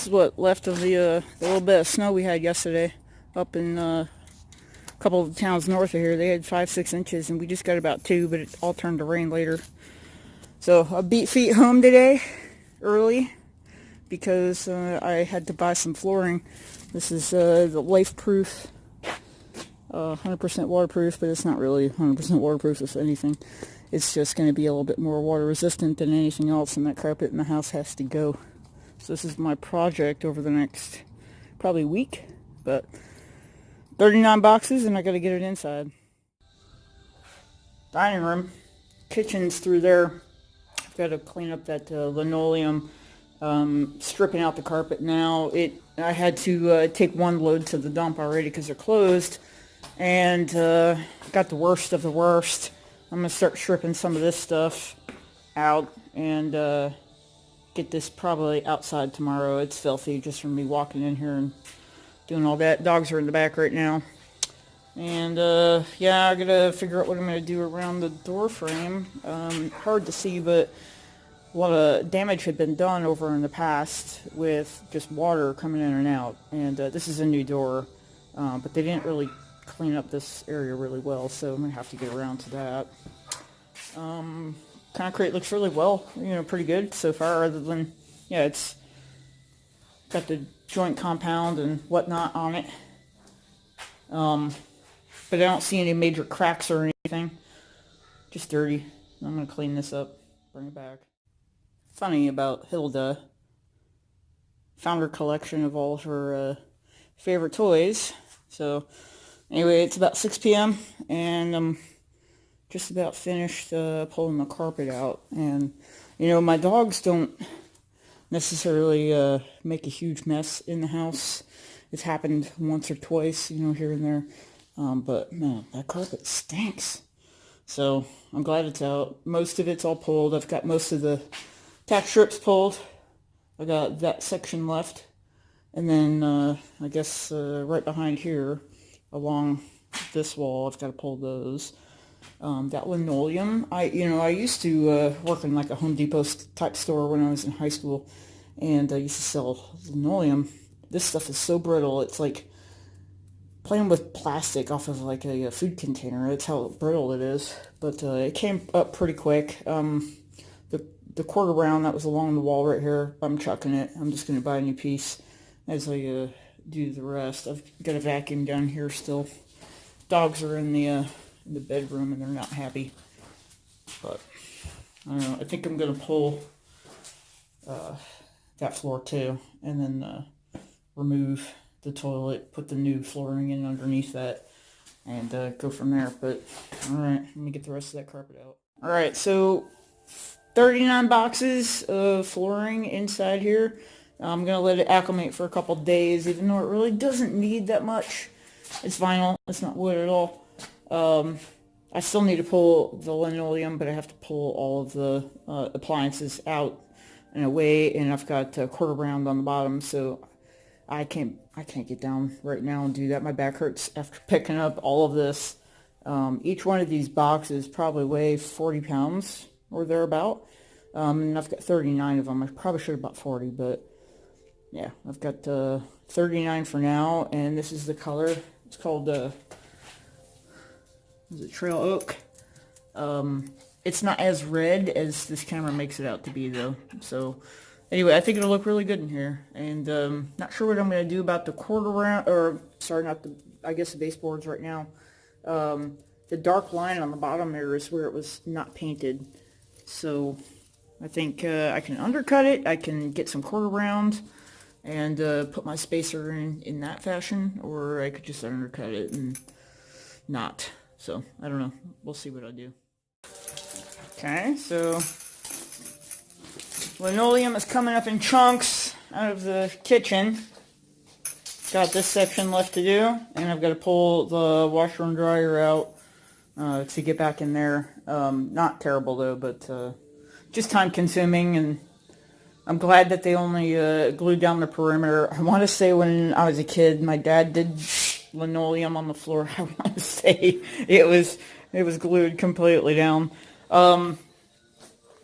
is what left of the little bit of snow we had yesterday up in a couple of towns north of here. They had 5-6 inches, and we just got about 2, but it all turned to rain later. So I beat feet home today early because I had to buy some flooring. This is the Lifeproof, 100% waterproof, but it's not really 100% waterproof, if anything. It's just going to be a little bit more water resistant than anything else, and that carpet in the house has to go. So this is my project over the next probably week, but 39 boxes, and I got to get it inside. Dining room, kitchen's through there. I've got to clean up that linoleum, stripping out the carpet now. I had to take one load to the dump already because they're closed, and got the worst of the worst. I'm going to start stripping some of this stuff out and get this probably outside tomorrow. It's filthy just from me walking in here and doing all that. Dogs are in the back right now. And yeah, I got to figure out what I'm going to do around the door frame. Hard to see, but a lot of damage had been done over in the past with just water coming in and out. And this is a new door, but they didn't really clean up this area really well, so I'm going to have to get around to that. Concrete looks really well, pretty good so far, other than, yeah, it's got the joint compound and whatnot on it. But I don't see any major cracks or anything. Just dirty. I'm going to clean this up, bring it back. Funny about Hilda. Found her collection of all of her favorite toys. So anyway, it's about 6 p.m. and I'm just about finished pulling the carpet out. And, my dogs don't necessarily make a huge mess in the house. It's happened once or twice, here and there. But, man, that carpet stinks. So I'm glad it's out. Most of it's all pulled. I've got most of the tack strips pulled. I got that section left. And then I guess right behind here, along this wall, I've got to pull those. That linoleum, I used to work in like a Home Depot type store when I was in high school, and I used to sell linoleum. This stuff is so brittle, it's like playing with plastic off of like a food container. That's how brittle it is. But it came up pretty quick. The quarter round that was along the wall right here, I'm chucking it. I'm just going to buy a new piece as I do the rest. I've got a vacuum down here still. Dogs are in the bedroom and they're not happy. But I don't know. I think I'm going to pull that floor too, and then remove the toilet, put the new flooring in underneath that, and go from there. But all right, let me get the rest of that carpet out. All right, so 39 boxes of flooring inside here. I'm going to let it acclimate for a couple days, even though it really doesn't need that much. It's vinyl. It's not wood at all. I still need to pull the linoleum, but I have to pull all of the appliances out and away, and I've got a quarter round on the bottom, so I can't get down right now and do that. My back hurts after picking up all of this. Each one of these boxes probably weigh 40 pounds or thereabout, and I've got 39 of them. I probably should have bought 40, but yeah, I've got 39 for now, and this is the color. It's called is it Trail Oak? It's not as red as this camera makes it out to be, though. So anyway, I think it'll look really good in here, and not sure what I'm going to do about the quarter round, or sorry, not the, I guess the baseboards right now. The dark line on the bottom there is where it was not painted, so I think I can undercut it. I can get some quarter round and put my spacer in that fashion, or I could just undercut it and not. So I don't know. We'll see what I do. Okay, so linoleum is coming up in chunks out of the kitchen. Got this section left to do, and I've got to pull the washer and dryer out to get back in there. Not terrible though, but just time consuming, and I'm glad that they only glued down the perimeter. I want to say when I was a kid, my dad did linoleum on the floor. I want to say it was glued completely down.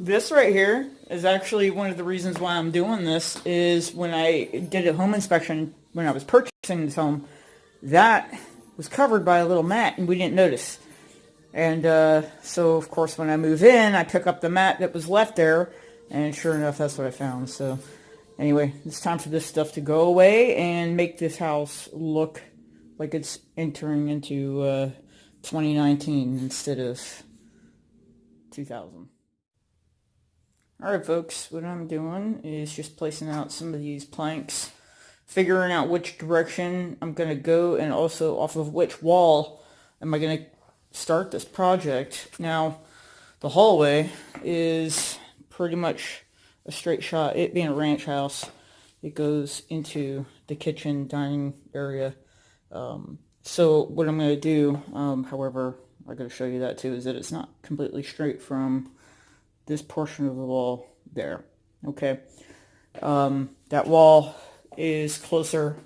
This right here is actually one of the reasons why I'm doing this. Is when I did a home inspection when I was purchasing this home, that was covered by a little mat and we didn't notice. And so of course when I move in, I pick up the mat that was left there, and sure enough, that's what I found. So anyway, it's time for this stuff to go away and make this house look like it's entering into 2019 instead of 2000. Alright folks, what I'm doing is just placing out some of these planks, figuring out which direction I'm going to go, and also off of which wall am I going to start this project. Now, the hallway is pretty much a straight shot. It being a ranch house, it goes into the kitchen dining area. So what I'm going to do, however, I got to show you that too, is that it's not completely straight from this portion of the wall there. Okay. That wall is closer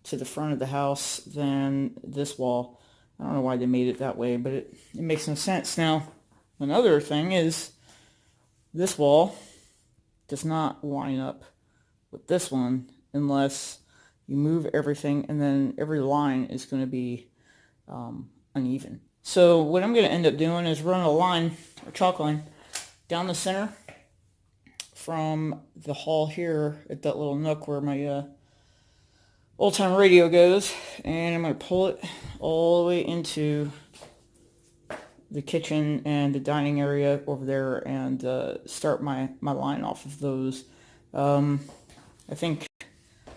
to the front of the house than this wall. I don't know why they made it that way, but it makes no sense. Now, another thing is this wall does not line up with this one unless you move everything, and then every line is going to be uneven. So what I'm going to end up doing is run a line, a chalk line, down the center from the hall here at that little nook where my old-time radio goes, and I'm going to pull it all the way into the kitchen and the dining area over there, and start my line off of those. I think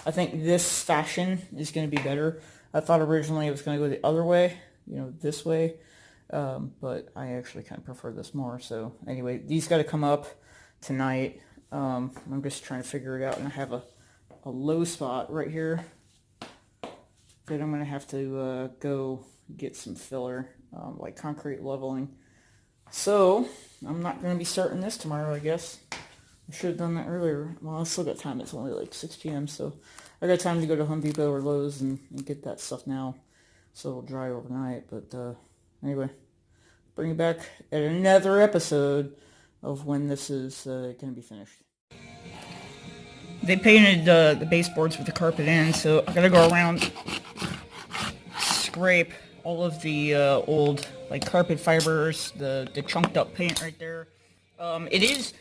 this fashion is going to be better. I thought originally it was going to go the other way, this way, but I actually kind of prefer this more. So anyway, these got to come up tonight. I'm just trying to figure it out, and I have a low spot right here that I'm going to have to go get some filler, like concrete leveling. So I'm not going to be starting this tomorrow, I guess. I should have done that earlier. Well, I still got time. It's only like 6 p.m., so I got time to go to Home Depot or Lowe's and get that stuff now, so it'll dry overnight. But anyway, bring you back at another episode of when this is going to be finished. They painted the baseboards with the carpet in, so I gotta go around, scrape all of the old like carpet fibers, the chunked up paint right there. It is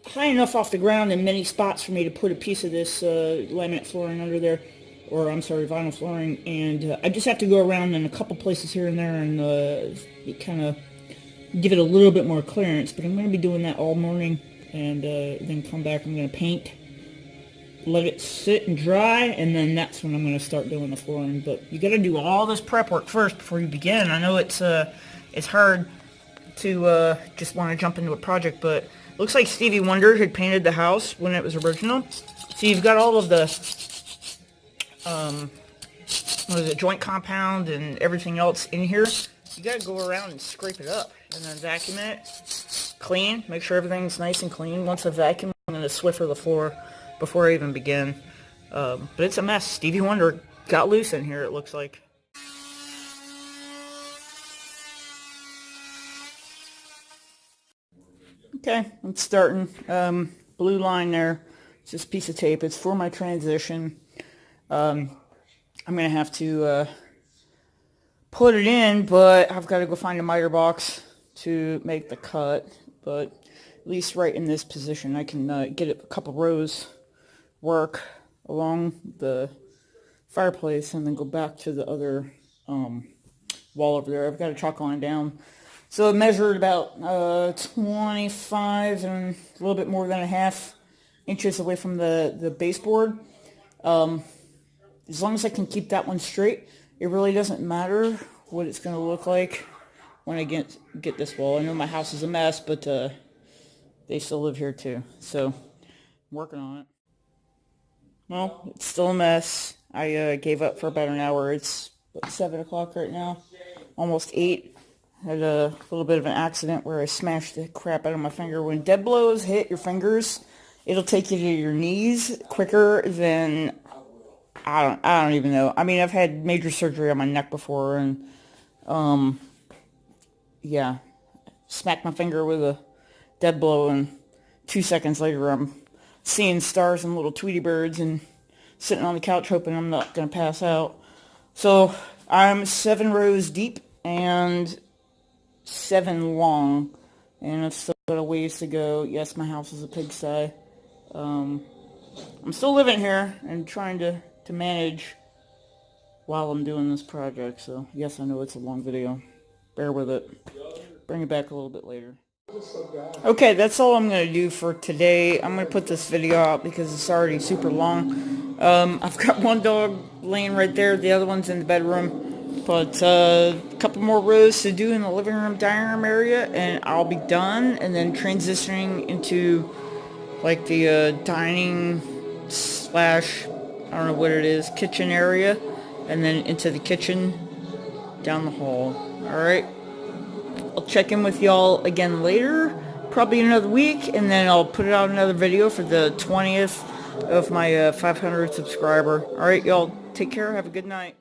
high enough off the ground in many spots for me to put a piece of this laminate flooring under there, or I'm sorry, vinyl flooring, and I just have to go around in a couple places here and there and kind of give it a little bit more clearance. But I'm going to be doing that all morning, and then come back. I'm going to paint, let it sit and dry, and then that's when I'm going to start doing the flooring. But you got to do all this prep work first before you begin. I know it's hard to just want to jump into a project, but looks like Stevie Wonder had painted the house when it was original. So you've got all of the joint compound and everything else in here. You got to go around and scrape it up, and then vacuum it, clean, make sure everything's nice and clean. Once I vacuum, I'm going to Swiffer the floor before I even begin. But it's a mess. Stevie Wonder got loose in here, it looks like. Okay, I'm starting. Blue line there. It's just a piece of tape. It's for my transition. I'm going to have to put it in, but I've got to go find a miter box to make the cut. But at least right in this position, I can get a couple rows work along the fireplace and then go back to the other wall over there. I've got a chalk line down. So it measured about 25 and a little bit more than a half inches away from the baseboard. As long as I can keep that one straight, it really doesn't matter what it's going to look like when I get this wall. I know my house is a mess, but they still live here too. So I'm working on it. Well, it's still a mess. I gave up for about an hour. It's 7 o'clock right now, almost 8. Had a little bit of an accident where I smashed the crap out of my finger. When dead blows hit your fingers, it'll take you to your knees quicker than I don't even know. I mean, I've had major surgery on my neck before, and yeah, smacked my finger with a dead blow, and 2 seconds later, I'm seeing stars and little Tweety birds and sitting on the couch hoping I'm not going to pass out. So I'm 7 rows deep and 7 long, and I've still got a ways to go. Yes, my house is a pigsty. I'm still living here and trying to manage while I'm doing this project. So yes, I know it's a long video. Bear with it. Bring it back a little bit later. Okay, that's all I'm going to do for today. I'm going to put this video out because it's already super long. I've got one dog laying right there. The other one's in the bedroom. But a couple more rows to do in the living room, dining room area, and I'll be done. And then transitioning into like the dining slash, I don't know what it is, kitchen area. And then into the kitchen down the hall. Alright. I'll check in with y'all again later, probably another week, and then I'll put out another video for the 20th of my 500 subscriber. Alright, y'all, take care, have a good night.